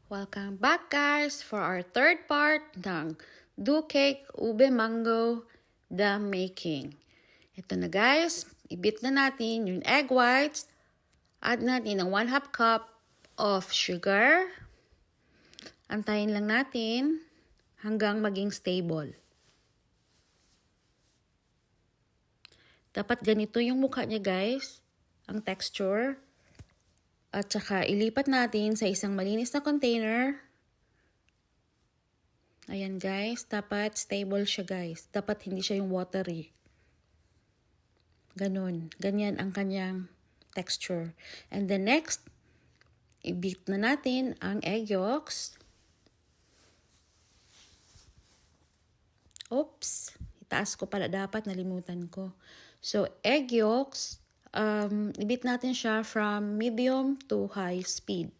Welcome back guys for our third part ng Do Cake Ube Mango The Making. Ito na guys, i-beat na natin yung egg whites. Add natin ng 1/2 cup of sugar. Antayin lang natin hanggang maging stable. Dapat ganito yung mukha niya guys, ang texture. At saka ilipat natin sa isang malinis na container. Ayan guys, dapat stable siya guys. Dapat hindi siya yung watery. Ganun, ganyan ang kanyang texture. And then next, i-beat na natin ang egg yolks. Oops, itaas ko pala dapat, nalimutan ko. So, egg yolks, i-beat natin siya from medium to high speed.